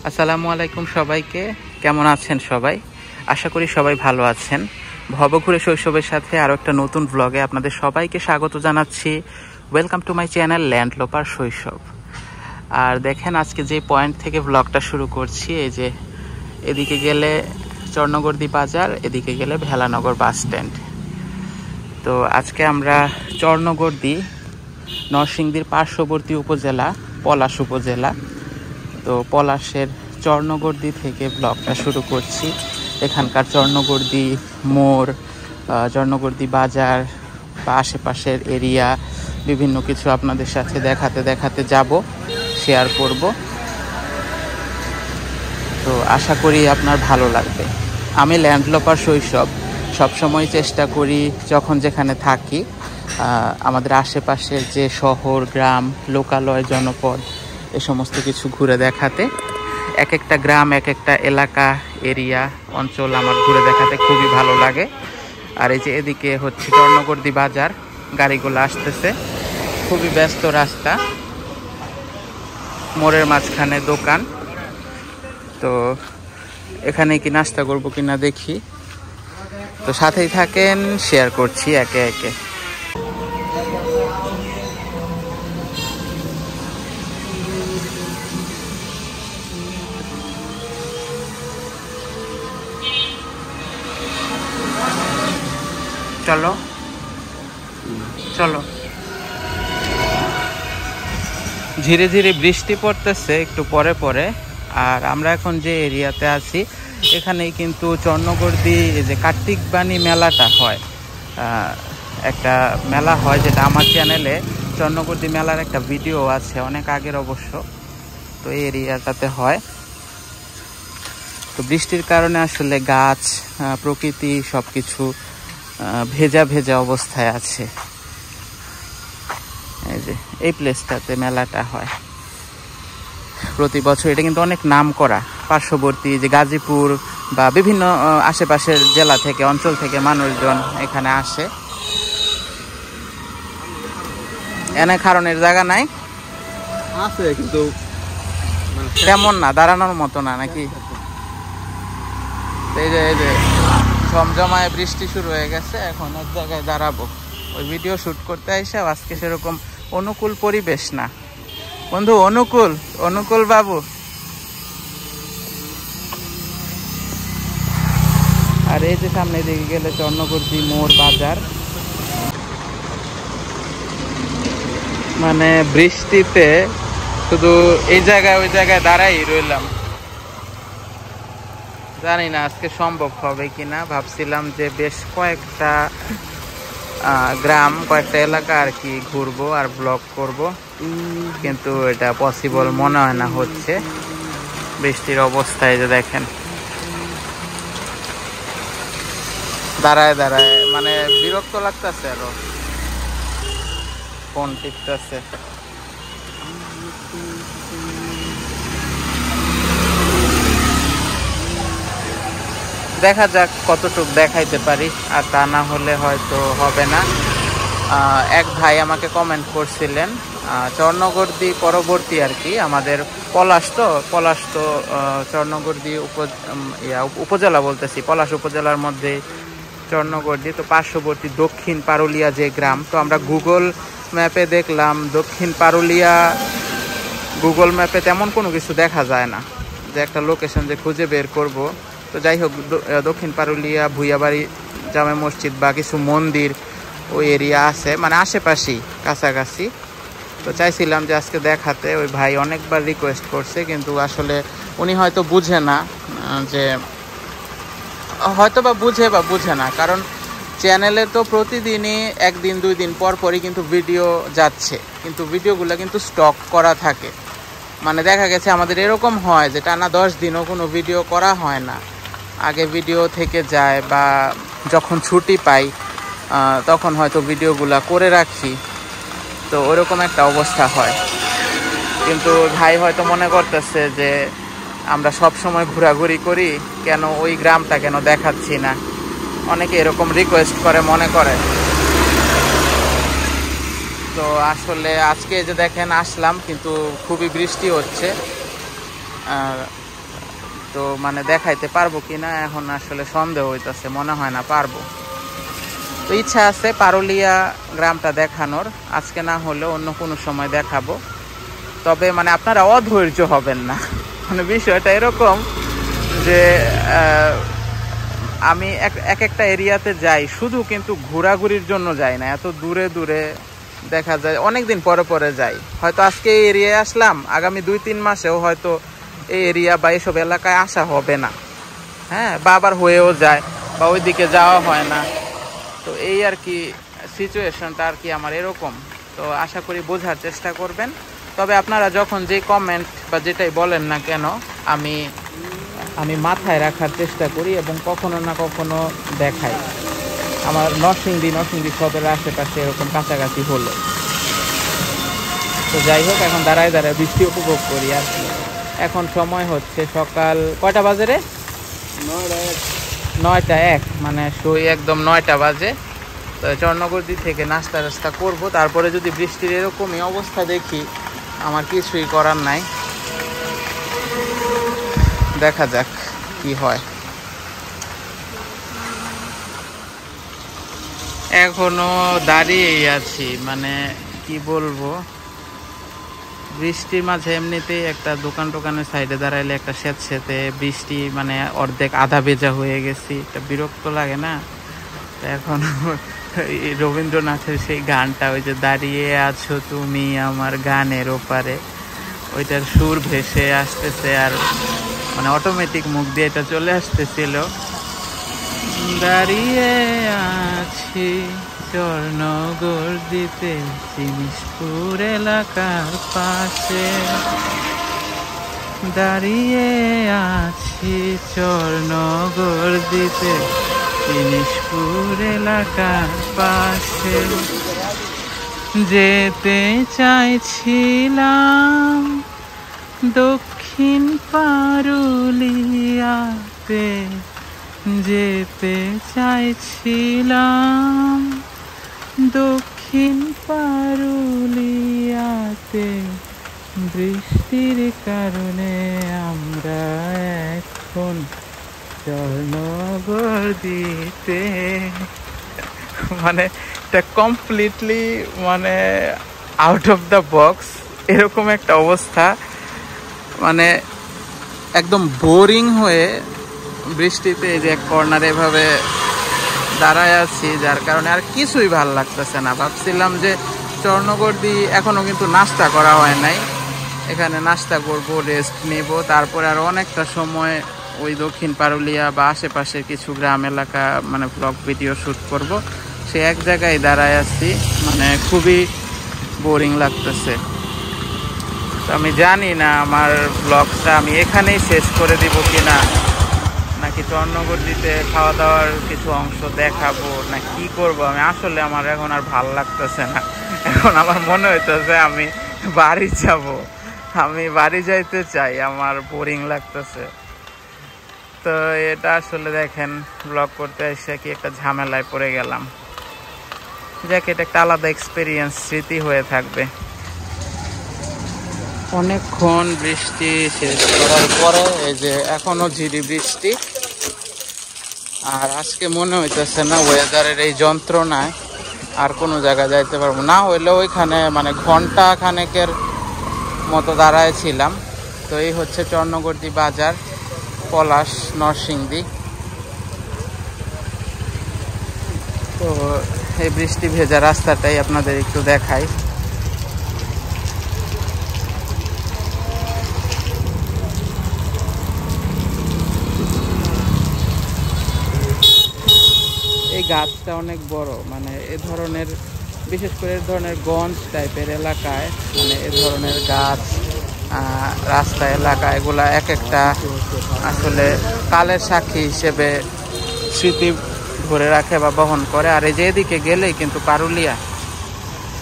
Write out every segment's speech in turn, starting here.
আসসালামু আলাইকুম সবাইকে। কেমন আছেন সবাই? আশা করি সবাই ভালো আছেন। ভবঘুরে শৈশবের সাথে আরও একটা নতুন ব্লগে আপনাদের সবাইকে স্বাগত জানাচ্ছি। ওয়েলকাম টু মাই চ্যানেল ল্যান্ডলোপার শৈশব। আর দেখেন আজকে যে পয়েন্ট থেকে ব্লগটা শুরু করছি, এই যে এদিকে গেলে চর্ণগর্দি বাজার, এদিকে গেলে ভেলানগর বাস স্ট্যান্ড। তো আজকে আমরা চর্ণগর্দি নরসিংদীর পার্শ্ববর্তী উপজেলা পলাশ উপজেলা, তো পলাশের চর্ণগর্দি থেকে ব্লগটা শুরু করছি। এখানকার চর্ণগর্দি মোড়, চর্ণগর্দি বাজার বা আশেপাশের এরিয়া বিভিন্ন কিছু আপনাদের সাথে দেখাতে যাব, শেয়ার করব। তো আশা করি আপনার ভালো লাগবে। আমি ল্যান্ডলোপার শৈশব সবসময় চেষ্টা করি যখন যেখানে থাকি আমাদের আশেপাশের যে শহর, গ্রাম, লোকালয়, জনপদ এ সমস্ত কিছু ঘুরে দেখাতে। এক একটা গ্রাম, এক একটা এলাকা, এরিয়া, অঞ্চল আমার ঘুরে দেখাতে খুবই ভালো লাগে। আর এই যে এদিকে হচ্ছে চর্ণগর্দি বাজার, গাড়িগুলো আসতেছে, খুবই ব্যস্ত রাস্তা, মোড়ের মাঝখানে দোকান। তো এখানে কি নাস্তা করবো কিনা দেখি, তো সাথেই থাকেন, শেয়ার করছি একে একে। চলো চলো। ধীরে ধীরে বৃষ্টি পড়তেছে একটু পরে পরে। আর আমরা এখন যে এরিয়াতে আছি এখানেই কিন্তু চর্ণগর্দি যে কার্তিক বাণী মেলাটা হয়, একটা মেলা হয় যেটা আমার চ্যানেলে চর্ণগর্দি মেলার একটা ভিডিও আছে, অনেক আগের অবশ্য। তো এই এরিয়াটাতে হয়। তো বৃষ্টির কারণে আসলে গাছ, প্রকৃতি সবকিছু ভেজা ভেজা অবস্থায় আছে। এই যে এই প্লেসটাতে মেলাটা হয় প্রতি বছর। এটা কিন্তু অনেক নাম করা, পার্শ্ববর্তী যে গাজীপুর বা বিভিন্ন আশেপাশের জেলা থেকে, অঞ্চল থেকে মানুষজন এখানে আসে। এনে কারণের জায়গা নাই আছে, কিন্তু তেমন না, দাঁড়ানোর মতো না নাকি? এই যে জমজমায় বৃষ্টি শুরু হয়ে গেছে, এখন এক জায়গায় দাঁড়াবো। ওই ভিডিও শুট করতে আইসা আজকে সেরকম অনুকূল পরিবেশ না বন্ধু। অনুকূল বাবু। আর এই যে সামনে দিকে গেলে চর্ণগর্দি মোড় বাজার। মানে বৃষ্টিতে শুধু এই জায়গায় ওই জায়গায় দাঁড়াই রইলাম। জানি না আজকে সম্ভব হবে কিনা। ভাবছিলাম যে বেশ কয়েকটা গ্রাম, কয়েকটা এলাকা আর কি ঘুরবো আর ব্লগ করব, কিন্তু এটা পসিবল মনে হয় না হচ্ছে বৃষ্টির অবস্থায়। যে দেখেন দাঁড়ায় মানে বিরক্ত লাগতেছে, আরো ফোন টিপতেছে। দেখা যাক কতটুকু দেখাইতে পারি, আর তা না হলে হয়তো হবে না। এক ভাই আমাকে কমেন্ট করছিলেন চর্ণগর্দি পরবর্তী আর কি আমাদের পলাশ তো চর্ণগর্দি উপজেলা বলতেছি, পলাশ উপজেলার মধ্যে চর্ণগর্দি। তো পার্শ্ববর্তী দক্ষিণ পারুলিয়া যে গ্রাম, তো আমরা গুগল ম্যাপে দেখলাম দক্ষিণ পারুলিয়া, গুগল ম্যাপে তেমন কোনো কিছু দেখা যায় না যে একটা লোকেশন যে খুঁজে বের করব। তো যাই হোক, দক্ষিণ পারুলিয়া ভুইয়াবাড়ি জামে মসজিদ বা কিছু মন্দির ওই এরিয়া আছে, মানে আশেপাশেই, কাছাকাছি। তো চাইছিলাম যে আজকে দেখাতে, ওই ভাই অনেকবার রিকোয়েস্ট করছে, কিন্তু আসলে উনি হয়তো বুঝে না, যে হয়তো বা বুঝে না, কারণ চ্যানেলে তো প্রতিদিনই একদিন দুই দিন পর পরই কিন্তু ভিডিও যাচ্ছে, কিন্তু ভিডিওগুলো কিন্তু স্টক করা থাকে। মানে দেখা গেছে আমাদের এরকম হয় যে টানা 10 দিনও কোনো ভিডিও করা হয় না, আগে ভিডিও থেকে যায়, বা যখন ছুটি পাই তখন হয়তো ভিডিওগুলো করে রাখি। তো ওরকম একটা অবস্থা হয়। কিন্তু ভাই হয়তো মনে করতেছে যে আমরা সব সময় ঘোরাঘুরি করি, কেন ওই গ্রামটা কেন দেখাচ্ছি না। অনেকে এরকম রিকোয়েস্ট করে, মনে করে। তো আসলে আজকে যে দেখেন আসলাম, কিন্তু খুবই বৃষ্টি হচ্ছে। আর তো মানে দেখাইতে পারবো কিনা এখন আসলে সন্দেহ হইতাছে, মনে হয় না পারবো। তো ইচ্ছা আছে পারুলিয়া গ্রামটা দেখানোর, আজকে না হলেও অন্য কোনো সময় দেখাবো। তবে মানে আপনারা অধৈর্য হবেন না, মানে বিষয়টা এরকম যে আমি এক একটা এরিয়াতে যাই শুধু কিন্তু ঘোরাঘুরির জন্য যাই না, এত দূরে দূরে দেখা যায় অনেকদিন পরে পরে যাই। হয়তো আজকে এই এরিয়ায় আসলাম, আগামী 2-3 মাসেও হয়তো এই এরিয়া বা এইসব এলাকায় আসা হবে না, হ্যাঁ, বা আবার হয়েও যায় বা ওইদিকে যাওয়া হয় না। তো এই আর কি সিচুয়েশনটা আর কি আমার এরকম। তো আশা করি বোঝার চেষ্টা করবেন। তবে আপনারা যখন যে কমেন্ট বা যেটাই বলেন না কেন, আমি মাথায় রাখার চেষ্টা করি এবং কখনো না কখনো দেখাই। আমার নরসিংদী সদরের আশেপাশে এরকম কাছাকাছি হলো। তো যাই হোক, এখন দাঁড়ায় দাঁড়ায় বৃষ্টি উপভোগ করি আর কি। এখন সময় হচ্ছে সকাল কয়টা বাজে রে? 9টা 1, মানে একদম 9টা বাজে। তো চর্ণগর্দি থেকে নাস্তা করব, তারপরে যদি বৃষ্টির এরকমই অবস্থা দেখি আমার কিছুই করার নাই, দেখা যাক কি হয়। এখনো দাঁড়িয়েই আছি, মানে কি বলবো, বৃষ্টির মাঝে এমনিতেই একটা দোকানের সাইডে দাঁড়াইলে একটা স্যাঁতস্যাঁতে বৃষ্টি, মানে অর্ধেক আধা ভেজা হয়ে গেছি, এটা বিরক্ত লাগে না? তো এখন রবীন্দ্রনাথের সেই গানটা, ওই যে দাঁড়িয়ে আছো তুমি আমার গানের ওপারে, ওইটার সুর ভেসে আসতেছে আর মানে অটোমেটিক মুখ দিয়ে এটা চলে আসতেছিল। দাঁড়িয়ে আছি চর্ণগর্দিতে জিনিসপুর এলাকার পাশে, দাঁড়িয়ে আছি চর্ণগর্দিতে জিনিসপুর এলাকার পাশে, যেতে চাইছিলাম দক্ষিণ পারুলিয়াতে, যেতে চাইছিলাম দক্ষিণ পারুলিয়াতে, বৃষ্টির কারণে আমরা এখন চর্ণগর্দিতে। মানে এটা কমপ্লিটলি মানে আউট অফ দ্য বক্স, এরকম একটা অবস্থা, মানে একদম বোরিং হয়ে বৃষ্টিতে এই যে এক কর্নারে এভাবে দাঁড়ায় আছি, যার কারণে আর কিছুই ভাল লাগতেছে না। ভাবছিলাম যে চর্ণগর্দি এখনো কিন্তু নাস্তা করা হয় নাই, এখানে নাস্তা করব, রেস্ট নেব, তারপরে আর অনেকটা সময় ওই দক্ষিণ পারুলিয়া বা আশেপাশের কিছু গ্রাম এলাকা মানে ব্লগ ভিডিও শ্যুট করব। সে এক জায়গায় দাঁড়ায় আছি, মানে খুবই বোরিং লাগতেছে। তো আমি জানি না আমার ব্লগটা আমি এখানেই শেষ করে দিব কিনা, নাকি চর্ণগর্দিতে খাওয়া দাওয়ার কিছু অংশ দেখাবো, না কি করব আমি আসলে আমার এখন আর ভাল লাগতেছে না। এখন আমার মনে হইতেছে আমি বাড়ি যাব, আমি বাড়ি যাইতে চাই, আমার বোরিং লাগতেছে। তো এটা আসলে দেখেন ব্লগ করতে এসে কি একটা ঝামেলায় পড়ে গেলাম, যাকে এটা একটা আলাদা এক্সপিরিয়েন্স, স্মৃতি হয়ে থাকবে। অনেকক্ষণ বৃষ্টি শেষ করার পরে এই যে এখনো ঝিরি বৃষ্টি, আর আজকে মনে হইতেছে না ওয়েদারের এই যন্ত্রণায় আর কোনো জায়গায় যাইতে পারবো না। হইলে ওইখানে মানে ঘন্টা খানেকের মতো দাঁড়ায় ছিলাম। তো এই হচ্ছে চর্ণগর্দি বাজার, পলাশ, নরসিংদী। তো এই বৃষ্টি ভেজা রাস্তাটাই আপনাদের একটু দেখাই। এই গাছটা অনেক বড়, মানে এ ধরনের, বিশেষ করে এ ধরনের গঞ্জ টাইপের এলাকায়, মানে এ ধরনের গাছ রাস্তা এলাকা, এগুলা এক একটা আসলে কালের সাক্ষী হিসেবে স্মৃতি ধরে রাখে বা বহন করে। আর এই যে এদিকে গেলেই কিন্তু পারুলিয়া,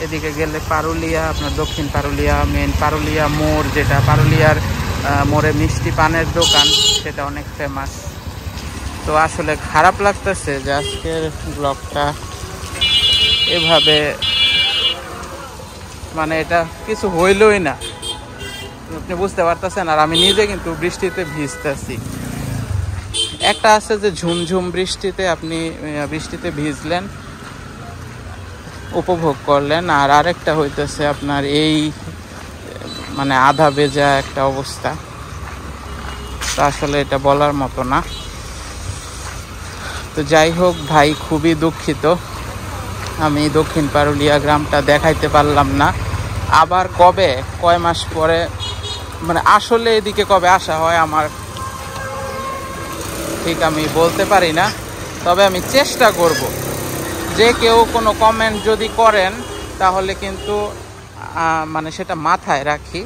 এদিকে গেলে পারুলিয়া, আপনার দক্ষিণ পারুলিয়া, মেন পারুলিয়া মোড়, যেটা পারুলিয়ার মোড়ে মিষ্টি পানের দোকান, সেটা অনেক ফেমাস। তো আসলে খারাপ লাগতেছে যে আজকের ব্লগটা এভাবে, মানে এটা কিছু হইলই না, আপনি বুঝতে পারতেছেন। আর আমি নিজে কিন্তু বৃষ্টিতে ভিজতেছি। একটা আছে যে ঝুমঝুম বৃষ্টিতে আপনি বৃষ্টিতে ভিজলেন, উপভোগ করলেন, আর আরেকটা হইতেছে আপনার এই মানে আধা ভেজা একটা অবস্থা। তো আসলে এটা বলার মতো না। তো যাই হোক ভাই, খুবই দুঃখিত আমি দক্ষিণ পারুলিয়া গ্রামটা দেখাইতে পারলাম না। আবার কবে, কয় মাস পরে, মানে আসলে এদিকে কবে আসা হয় আমার ঠিক আমি বলতে পারি না। তবে আমি চেষ্টা করব, যে কেউ কোনো কমেন্ট যদি করেন তাহলে কিন্তু মানে সেটা মাথায় রাখি।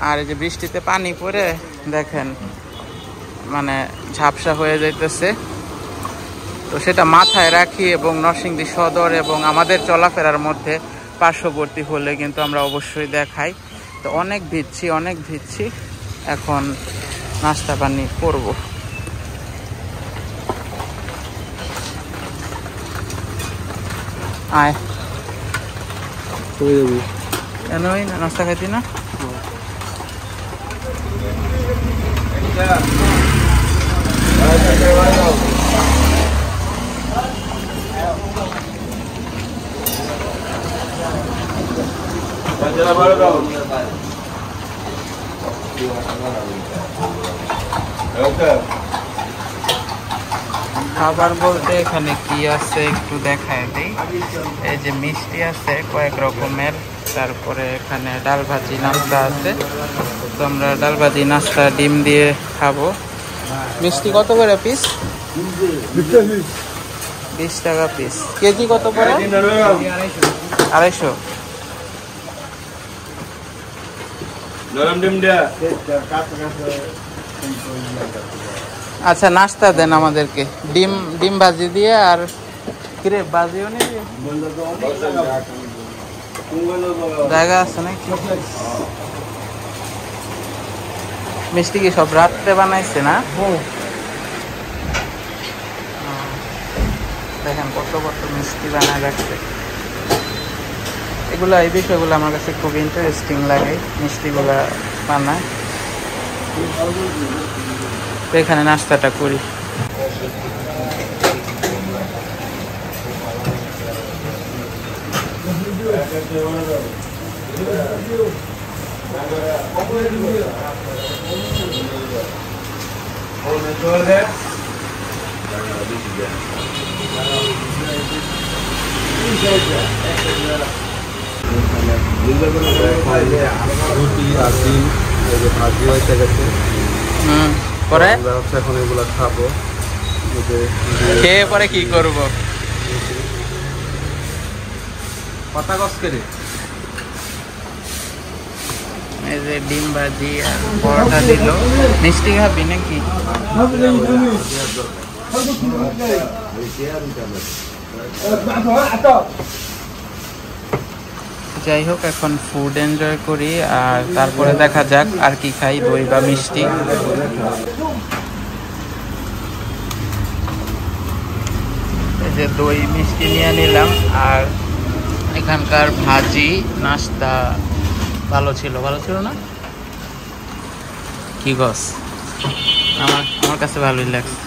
আর এই যে বৃষ্টিতে পানি পড়ে দেখেন মানে ঝাপসা হয়ে যাইতেছে, তো সেটা মাথায় রাখি এবং নরসিংদী সদর এবং আমাদের চলাফেরার মধ্যে পার্শ্ববর্তী হলে কিন্তু আমরা অবশ্যই দেখাই। তো অনেক ভিজছি, এখন নাস্তা পানি করব। আয় কেন নাস্তা খাইতি না? খাবার বলতে এখানে কি আছে একটু দেখায় দিই। এই যে মিষ্টি আছে কয়েক রকমের, তারপরে এখানে ডাল ভাজি নাস্তা আছে। তো আমরা ডাল ভাজি নাস্তা ডিম দিয়ে খাবো। মিষ্টি কত করে পিস? 20 টাকা পিস। কেজি কত করে? 250। আচ্ছা নাস্তা দেন আমাদেরকে, ডিম ভাজি দিয়ে। আর কিরে ভাজিও নেই, জায়গা আছে নাকি? মিষ্টি কি সব রাত্রে বানাইছে না? দেখেন কত কত মিষ্টি বানায় রাখছে। এগুলা, এই বিষয়গুলো আমার কাছে খুব ইন্টারেস্টিং লাগে, মিষ্টিগুলা বানায়। তো এখানে নাস্তাটা করি। রুটি আর ডিম ভাজি হয়েছে গেছে, পরে এখন এগুলো খাবো। খেয়ে পরে কি করব? পাতা গাছ কেটে এই যে ডিম ভাজি আর পরোটা দিল। মিষ্টি খাবি নাকি? যাই হোক, এখন ফুড এনজয় করি আর তারপরে দেখা যাক আর কি খাই, দই বা মিষ্টি। এই যে দই মিষ্টি নিয়ে নিলাম। আর এখানকার ভাজি নাস্তা ভালো ছিল না? কি গস, আমার কাছে ভালোই লাগছে।